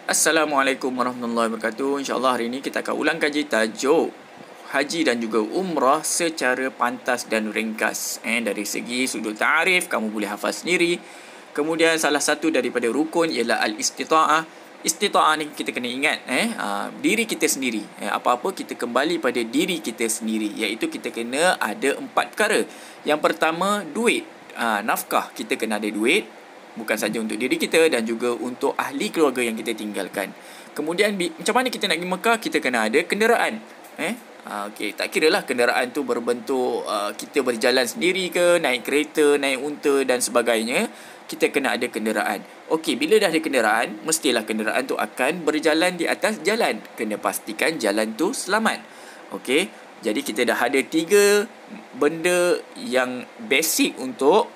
Assalamualaikum warahmatullahi wabarakatuh. InsyaAllah hari ini kita akan ulang kaji tajuk haji dan juga umrah secara pantas dan ringkas. Dari segi sudut ta'arif, kamu boleh hafal sendiri. Kemudian salah satu daripada rukun ialah al-istita'ah. Istita'ah ni kita kena ingat diri kita sendiri. Apa-apa kita kembali pada diri kita sendiri, iaitu kita kena ada 4 perkara. Yang pertama, duit. Nafkah, kita kena ada duit. Bukan saja untuk diri kita dan juga untuk ahli keluarga yang kita tinggalkan. Kemudian macam mana kita nak pergi Mekah? Kita kena ada kenderaan. Tak kiralah kenderaan tu berbentuk kita berjalan sendiri ke, naik kereta, naik unta dan sebagainya. Kita kena ada kenderaan. Bila dah ada kenderaan, mestilah kenderaan tu akan berjalan di atas jalan. Kena pastikan jalan tu selamat. Jadi kita dah ada 3 benda yang basic untuk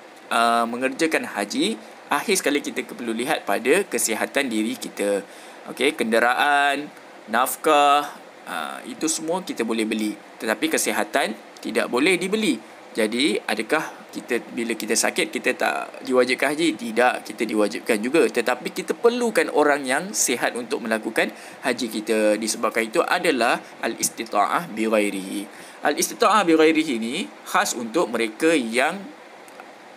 mengerjakan haji. Akhir sekali kita perlu lihat pada kesihatan diri kita. Kenderaan, nafkah, itu semua kita boleh beli. Tetapi kesihatan tidak boleh dibeli. Jadi adakah bila kita sakit kita tak diwajibkan haji? Tidak, kita diwajibkan juga. Tetapi kita perlukan orang yang sihat untuk melakukan haji kita. Disebabkan itu adalah al-istita'ah bi ghairihi. Al-istita'ah bi ghairihi ni khas untuk mereka yang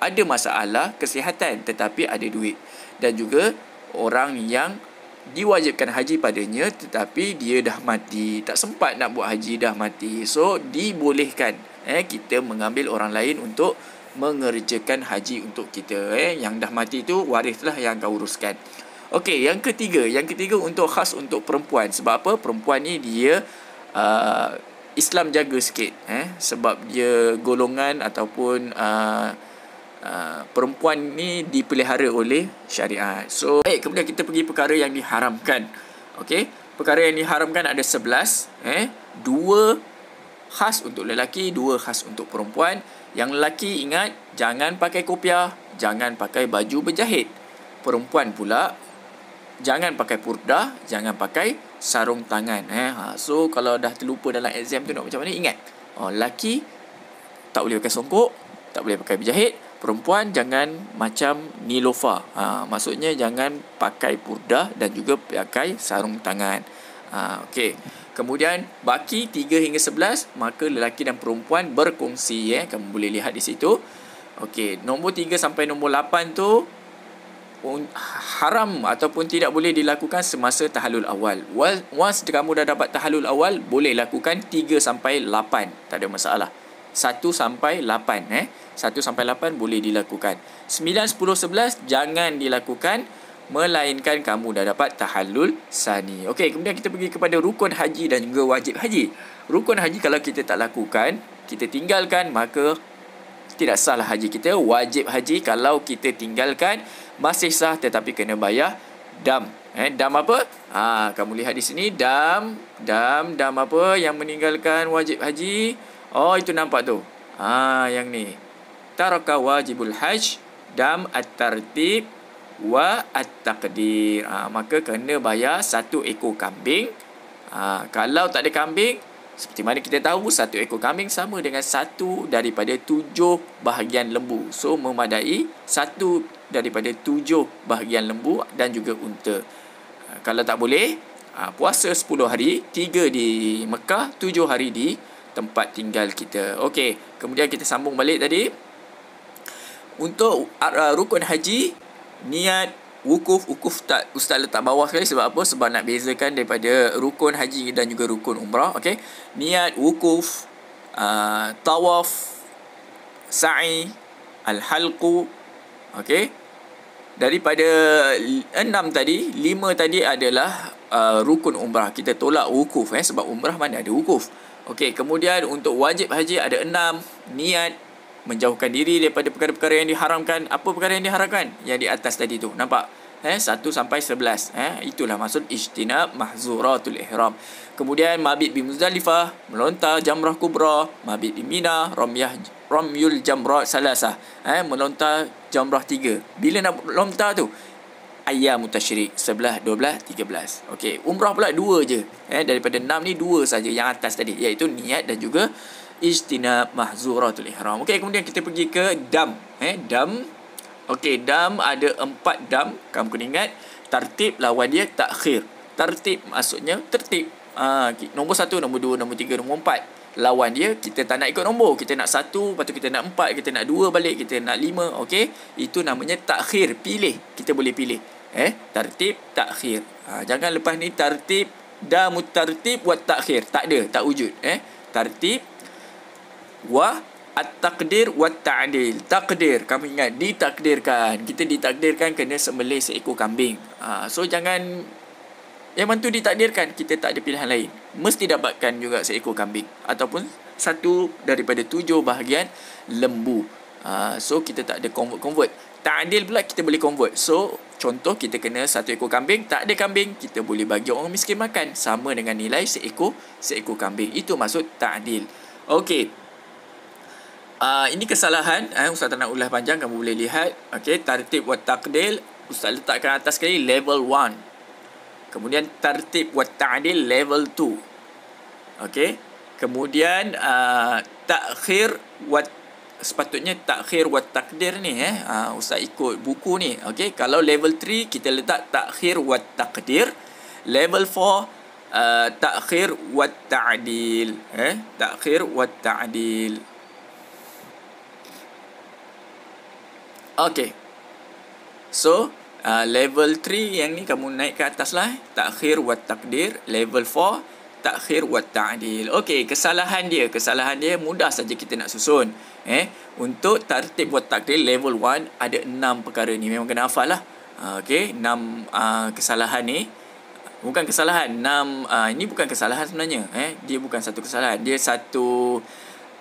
ada masalah kesihatan tetapi ada duit, dan juga orang yang diwajibkan haji padanya tetapi dia dah mati, tak sempat nak buat haji, dah mati. So dibolehkan kita mengambil orang lain untuk mengerjakan haji untuk kita. Yang dah mati tu warislah yang akan uruskan. Yang ketiga untuk khas untuk perempuan. Sebab apa? Perempuan ni dia Islam jaga sikit, sebab dia golongan ataupun perempuan ni dipelihara oleh syariat. So kemudian kita pergi perkara yang diharamkan. Perkara yang diharamkan ada 11. 2 khas untuk lelaki, 2 khas untuk perempuan. Yang lelaki, ingat, jangan pakai kopiah, jangan pakai baju berjahit. Perempuan pula, jangan pakai purdah, jangan pakai sarung tangan. So kalau dah terlupa dalam exam tu nak macam mana, ingat. Lelaki tak boleh pakai songkok, tak boleh pakai berjahit. Perempuan jangan macam Nilofa. Maksudnya jangan pakai purdah dan juga pakai sarung tangan. Kemudian baki 3 hingga 11, maka lelaki dan perempuan berkongsi. Kamu boleh lihat di situ. Nombor 3 sampai nombor 8 tu haram ataupun tidak boleh dilakukan semasa tahallul awal. Once kamu dah dapat tahallul awal, boleh lakukan 3 sampai 8. Tak ada masalah. 1 sampai 8 1 sampai 8 boleh dilakukan. 9, 10, 11 jangan dilakukan melainkan kamu dah dapat tahallul sani. Kemudian kita pergi kepada rukun haji dan juga wajib haji. Rukun haji kalau kita tak lakukan, kita tinggalkan, maka tidak sahlah haji kita. Wajib haji kalau kita tinggalkan masih sah tetapi kena bayar dam. Dam apa? Kamu lihat di sini, dam apa yang meninggalkan wajib haji. Itu nampak tu. Yang ni. Taraka wajibul hajj, dam at-tartib wa at-taqdir. Maka kena bayar 1 ekor kambing. Kalau tak ada kambing, seperti mana kita tahu, 1 ekor kambing sama dengan 1 daripada 7 bahagian lembu. So memadai 1 daripada 7 bahagian lembu dan juga unta. Kalau tak boleh, puasa 10 hari, 3 di Mekah, 7 hari di tempat tinggal kita. Kemudian kita sambung balik tadi. Untuk rukun haji, niat, wukuf Ustaz letak bawah sekali. Sebab apa? Sebab nak bezakan daripada rukun haji dan juga rukun umrah. Niat, wukuf, tawaf, sa'i, al-halqu. Daripada 6 tadi, 5 tadi adalah rukun umrah. Kita tolak wukuf sebab umrah mana ada wukuf. Kemudian untuk wajib haji ada 6. Niat, menjauhkan diri daripada perkara-perkara yang diharamkan. Apa perkara yang diharamkan? Yang di atas tadi tu, nampak? 1 sampai 11. Itulah maksud ijtinab mahzuratul ihram. Kemudian mabit di Muzdalifah, melontar jamrah kubra. Mabit di Mina, ramyul jamrat salasah, melontar jamrah 3. Bila nak lontar tu? Ayyam tasyrik, 11, 12, 13. Umrah pula 2 je. Daripada 6 ni 2 saja yang atas tadi, iaitu niat dan juga ijtinab mahzuratul ihram. Kemudian kita pergi ke dam. Dam. Dam ada 4 dam. Kamu kena ingat, Tartib lawan dia takhir. Tartib maksudnya tertib. Nombor 1, nombor 2, nombor 3, nombor 4. Lawan dia, kita tak nak ikut nombor. Kita nak 1, lepas tu kita nak 4, kita nak 2 balik, kita nak 5. Okey, itu namanya takhir. Pilih. Kita boleh pilih. Tartib, takhir. Jangan lepas ni tartib, damut tartib wa takhir. Tak ada, tak wujud. Tartib wa at-taqdir wa ta'dil. Takdir, kamu ingat, ditakdirkan. Kita ditakdirkan kena sembelih seekor kambing. So jangan, memang tu ditakdirkan, kita tak ada pilihan lain. Mesti dapatkan juga seekor kambing ataupun satu daripada 7 bahagian lembu. So kita tak ada convert. Ta'dil pula kita boleh convert. So contoh, kita kena 1 ekor kambing, tak ada kambing, kita boleh bagi orang miskin makan, sama dengan nilai seekor kambing. Itu maksud ta'dil. Okey. Ini kesalahan. Ustaz tak nak ulas panjang, kamu boleh lihat. Okey, tartib wa taqdil, Ustaz letakkan atas sekali level 1. Kemudian tartib wa ta'dil level 2. Okey. Kemudian takhir wa, sepatutnya takhir wa takdir ni Ustaz ikut buku ni. Okey, kalau level 3 kita letak takhir wa takdir. Level 4 takhir wa ta'dil. Takhir wa ta'dil. Okey. So level 3 yang ni kamu naik ke atas lah. Takhir wa takdir. Level 4 takhir wa ta'dil. Okey, kesalahan dia mudah saja kita nak susun. Untuk tartib wa takdir level 1 ada 6 perkara ni. Memang kena hafal lah. Okey, 6 kesalahan ni. Bukan kesalahan, 6 ini bukan kesalahan sebenarnya. Dia bukan satu kesalahan. Dia satu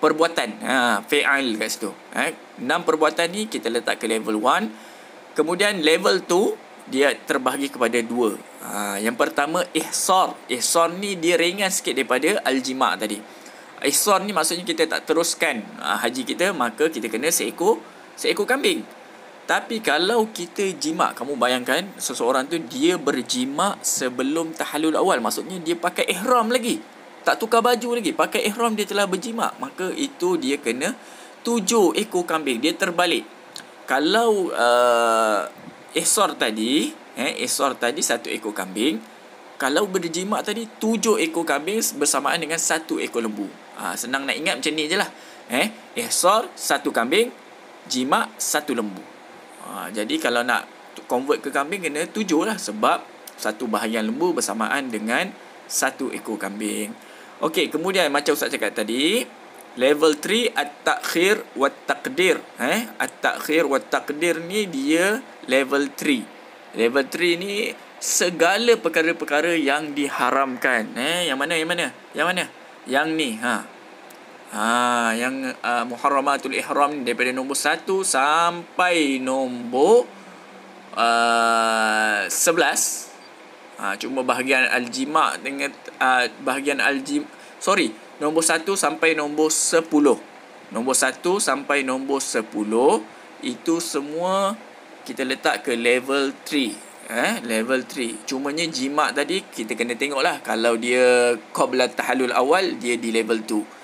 perbuatan. Fi'al kat situ. 6 perbuatan ni kita letak ke level 1. Kemudian level 2 dia terbahagi kepada 2. Yang pertama ihsar. Ihsar ni dia ringan sikit daripada al-jima' tadi. Ihsar ni maksudnya kita tak teruskan haji kita, maka kita kena seekor kambing. Tapi kalau kita jima', kamu bayangkan seseorang tu dia berjima' sebelum tahallul awal, maksudnya dia pakai ihram lagi, tak tukar baju lagi, pakai ihram, dia telah berjima', maka itu dia kena 7 ekor kambing. Dia terbalik. Kalau ihsar tadi 1 ekor kambing. Kalau berjima' tadi 7 ekor kambing bersamaan dengan 1 ekor lembu. Senang nak ingat macam ni je lah. Ihsar 1 kambing, jima' 1 lembu. Jadi kalau nak convert ke kambing kena 7 lah, sebab 1 bahagian lembu bersamaan dengan 1 ekor kambing. Okey, kemudian macam Ustaz cakap tadi, level 3 at-takhir wa taqdir. At-takhir wa taqdir ni dia level 3. Level 3 ni segala perkara-perkara yang diharamkan. Yang mana? Yang ni. Yang muharramatul ihram ni daripada nombor 1 sampai nombor 11. Cuma bahagian al-jima' dengan nombor 1 sampai nombor 10. Nombor 1 sampai nombor 10 itu semua kita letak ke level 3. Level 3. Cumanya jima' tadi kita kena tengoklah, kalau dia qabla tahallul awal dia di level 2.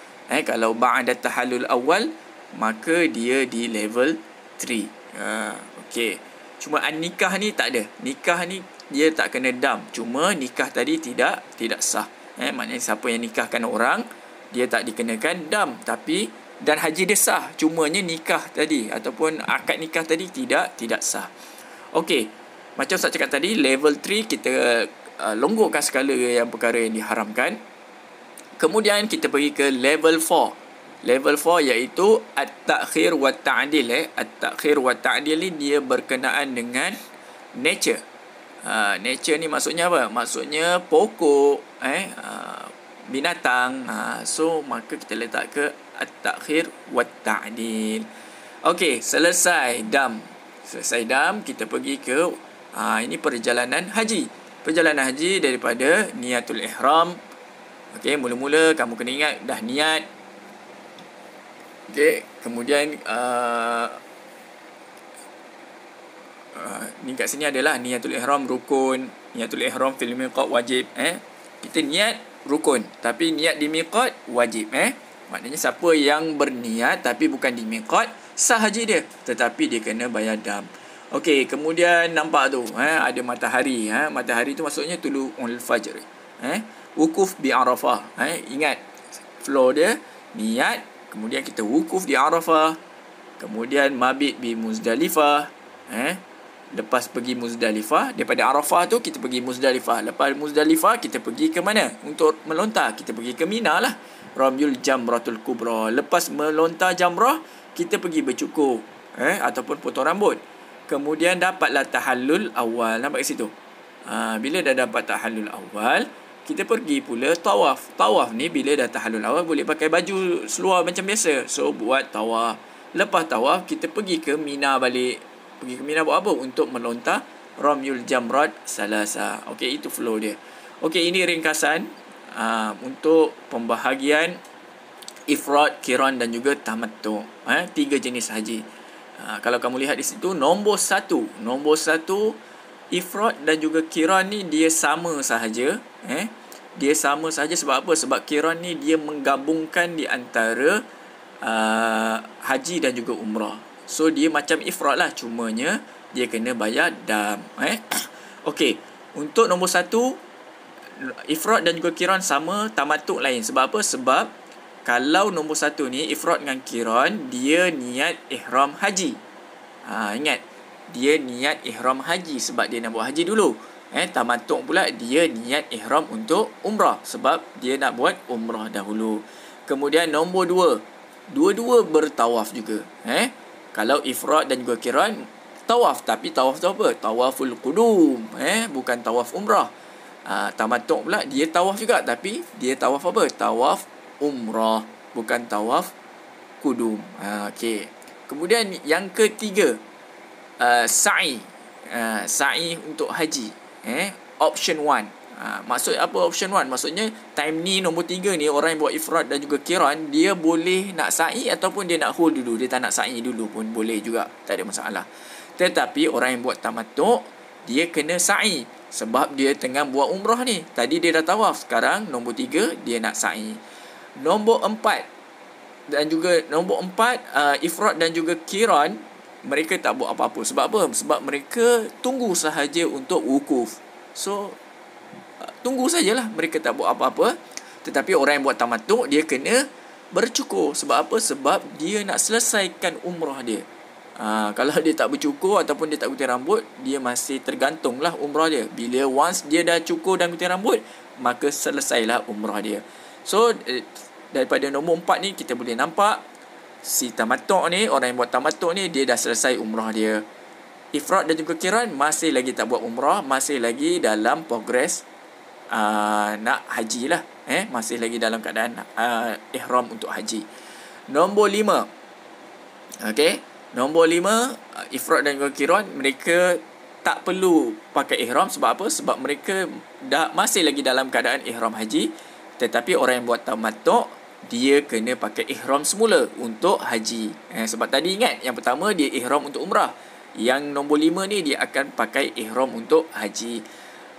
Kalau ba'da tahallul awal maka dia di level 3. Okey. Cuma nikah ni tak ada. Nikah ni dia tak kena dam. Cuma nikah tadi tidak sah. Maknanya siapa yang nikahkan orang, dia tak dikenakan dam, tapi dan haji dia sah. Cumanya nikah tadi ataupun akad nikah tadi tidak sah. Okey. Macam Ustaz cakap tadi, level 3 kita longgokkan segala yang perkara yang diharamkan. Kemudian kita pergi ke level 4. Level 4 iaitu at-takhir wa ta'dil. At-takhir wa ta'dil ni dia berkenaan dengan nature. Nature ni maksudnya apa? Maksudnya pokok, binatang. So maka kita letak ke at-takhir wa ta'dil. Okey, selesai dam, kita pergi ke ini perjalanan haji. Perjalanan haji daripada niyatul ihram. Okey, mula-mula kamu kena ingat dah niat. Okey, kemudian ni kat sini adalah niyatul ihram rukun, niyatul ihram fil miqat wajib. Kita niat rukun, tapi niat di miqat wajib. Maknanya siapa yang berniat tapi bukan di miqat, sah haji dia, tetapi dia kena bayar dam. Okey, kemudian nampak tu, ada matahari. Matahari tu maksudnya tulu'ul fajr. Wukuf bi Arafah. Ingat flow dia, niat, kemudian kita wukuf di Arafah, kemudian mabit bi Muzdalifah. Lepas pergi Muzdalifah, daripada Arafah tu kita pergi Muzdalifah. Lepas Muzdalifah kita pergi ke mana? Untuk melontar, kita pergi ke Mina lah. Ramyul Jamratul Kubra. Lepas melontar jamrah, kita pergi bercukur ataupun potong rambut. Kemudian dapatlah tahallul awal. Nampak kat situ? Bila dah dapat tahallul awal, kita pergi pula tawaf. Tawaf ni bila dah tahallul awal boleh pakai baju seluar macam biasa. So buat tawaf. Lepas tawaf kita pergi ke Mina balik. Pergi ke Mina buat apa? Untuk melontar Ramyul Jamrat Salasa. Okey, itu flow dia. Okey, ini ringkasan untuk pembahagian ifrad, qiran dan juga tamattu'. 3 jenis haji. Kalau kamu lihat di situ, nombor satu ifrad dan juga qiran ni dia sama sahaja. Dia sama sahaja sebab apa? Sebab qiran ni dia menggabungkan di antara haji dan juga umrah. So dia macam ifrad lah, cumanya dia kena bayar dam. Okey, untuk nombor 1 ifrad dan juga qiran sama, tamattu' lain. Sebab apa? Sebab kalau nombor 1 ni ifrad dengan qiran, dia niat ihram haji. Ingat, dia niat ihram haji sebab dia nak buat haji dulu. Tamattu' pula dia niat ihram untuk umrah sebab dia nak buat umrah dahulu. Kemudian nombor 2, dua-dua bertawaf juga. Kalau ifrad dan juga qiran, tawaf, tapi tawaf tu apa? Tawaful qudum, bukan tawaf umrah. Tamattu' pula dia tawaf juga, tapi dia tawaf apa? Tawaf umrah, bukan tawaf qudum. Okey. Kemudian yang ketiga, sa'i. Sa'i untuk haji. Option 1. Maksud apa option 1? Maksudnya time ni nombor 3 ni, orang yang buat ifrad dan juga qiran, dia boleh nak sa'i ataupun dia nak hold dulu. Dia tak nak sa'i dulu pun boleh juga, tak ada masalah. Tetapi orang yang buat tamattu', dia kena sa'i sebab dia tengah buat umrah ni. Tadi dia dah tawaf, sekarang nombor 3 dia nak sa'i. Nombor 4 dan juga nombor 4, ifrad dan juga qiran, mereka tak buat apa-apa. Sebab apa? Sebab mereka tunggu sahaja untuk wukuf. So tunggu sajalah, mereka tak buat apa-apa. Tetapi orang yang buat tamattu', dia kena bercukur. Sebab apa? Sebab dia nak selesaikan umrah dia. Kalau dia tak bercukur ataupun dia tak gunting rambut, dia masih tergantunglah umrah dia. Bila once dia dah cukur dan gunting rambut, maka selesailah umrah dia. So daripada nombor 4 ni kita boleh nampak si tamattu' ni, orang yang buat tamattu' ni, dia dah selesai umrah dia. Ifrad dan juga qiran masih lagi tak buat umrah, masih lagi dalam progress nak haji lah. Masih lagi dalam keadaan ihram untuk haji. Nombor 5. Okey, nombor 5, ifrad dan juga qiran, mereka tak perlu pakai ihram. Sebab apa? Sebab mereka masih lagi dalam keadaan ihram haji. Tetapi orang yang buat tamattu', dia kena pakai ihram semula untuk haji. Sebab tadi ingat, yang pertama dia ihram untuk umrah. Yang nombor 5 ni dia akan pakai ihram untuk haji.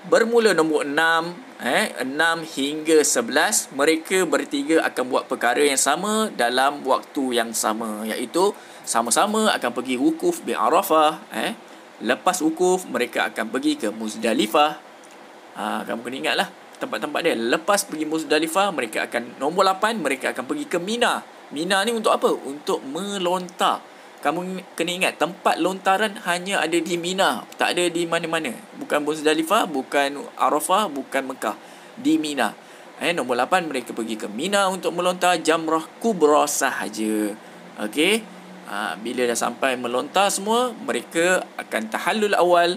Bermula nombor 6, 6 hingga 11, mereka bertiga akan buat perkara yang sama dalam waktu yang sama, iaitu sama-sama akan pergi wukuf bi Arafah. Lepas wukuf, mereka akan pergi ke Muzdalifah. Kamu kena ingatlah tempat-tempat dia. Lepas pergi Muzdalifah, mereka akan, nombor 8, mereka akan pergi ke Mina. Mina ni untuk apa? Untuk melontar. Kamu kena ingat, tempat lontaran hanya ada di Mina, tak ada di mana-mana. Bukan Muzdalifah, bukan Arafah, bukan Mekah. Di Mina. Nombor 8, mereka pergi ke Mina untuk melontar jamrah kubra sahaja. Okey. Bila dah sampai melontar semua, mereka akan tahallul awal.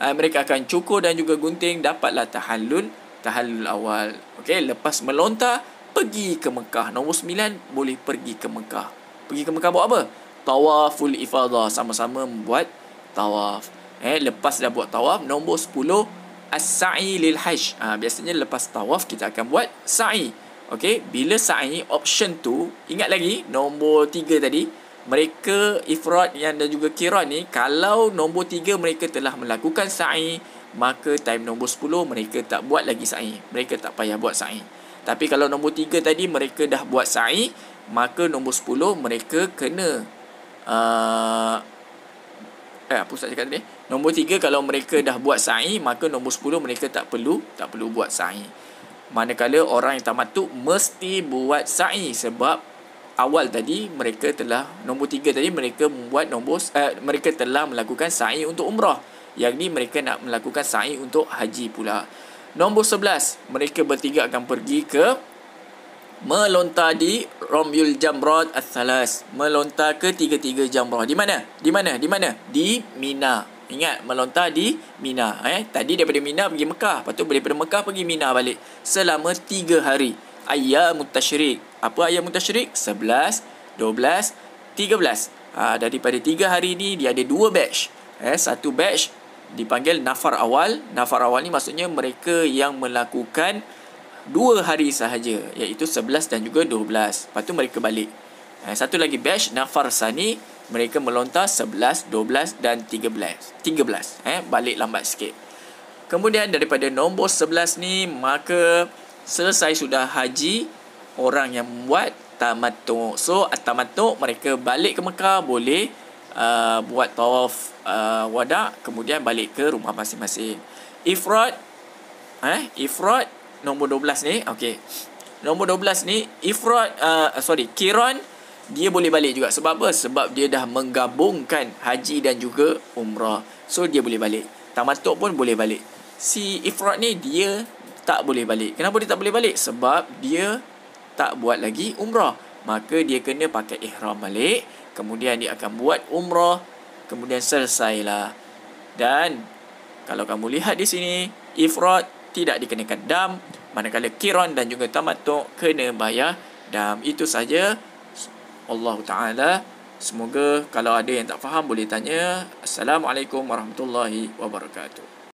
Mereka akan cukur dan juga gunting, dapatlah tahallul awal. Okey, lepas melontar, pergi ke Mekah. Nombor 9, boleh pergi ke Mekah. Pergi ke Mekah buat apa? Tawaful ifadah, sama-sama membuat tawaf. Lepas dah buat tawaf, nombor 10, as-sa'i lil hajj. Biasanya lepas tawaf kita akan buat sa'i. Okey, bila sa'i option 2, ingat lagi nombor 3 tadi, mereka ifrad dan juga qiran ni, kalau nombor 3 mereka telah melakukan sa'i, maka time nombor 10 mereka tak buat lagi sa'i. Mereka tak payah buat sa'i. Tapi kalau nombor 3 tadi mereka dah buat sa'i, maka nombor 10 mereka kena Apa Ustaz cakap tadi? Nombor 3, kalau mereka dah buat sa'i, maka nombor 10 mereka tak perlu buat sa'i. Manakala orang yang tamattu mesti buat sa'i, sebab awal tadi mereka telah, nombor 3 tadi mereka mereka telah melakukan sa'i untuk umrah. Yang ni mereka nak melakukan sa'i untuk haji pula. Nombor 11, mereka bertiga akan pergi ke melontar di Ramyul Jamrat Ats-Tsalas. Melontar ke tiga-tiga jamrah. Di mana? Di Mina. Ingat, melontar di Mina. Tadi daripada Mina pergi Mekah. Lepas tu daripada Mekah pergi Mina balik. Selama 3 hari. Ayyamut Tasyrik. Apa ayyamut Tasyrik? 11, 12, 13. Daripada 3 hari ni, dia ada 2 batch. Satu batch dipanggil Nafar Awal. Nafar Awal ni maksudnya mereka yang melakukan 2 hari sahaja, iaitu 11 dan juga 12. Lepas tu mereka balik. Satu lagi batch Nafar Sani, mereka melontar 11, 12 dan 13. Balik lambat sikit. Kemudian daripada nombor 11 ni, maka selesai sudah haji orang yang membuat tamattu'. So tamattu' mereka balik ke Mekah, boleh buat tawaf wada', kemudian balik ke rumah masing-masing. Ifrad nombor 12 ni, okey. Nombor 12 ni, Qiran, dia boleh balik juga. Sebab apa? Sebab dia dah menggabungkan haji dan juga umrah. So, dia boleh balik. Tamattu' pun boleh balik. Si Ifrad ni, dia tak boleh balik. Kenapa dia tak boleh balik? Sebab dia tak buat lagi umrah. Maka dia kena pakai ihram balik. Kemudian dia akan buat umrah. Kemudian selesailah. Dan kalau kamu lihat di sini, Ifrad tidak dikenakan dam, manakala Qiran dan juga tamattu' kena bayar dam. Itu saja. Allah Ta'ala. Semoga kalau ada yang tak faham boleh tanya. Assalamualaikum warahmatullahi wabarakatuh.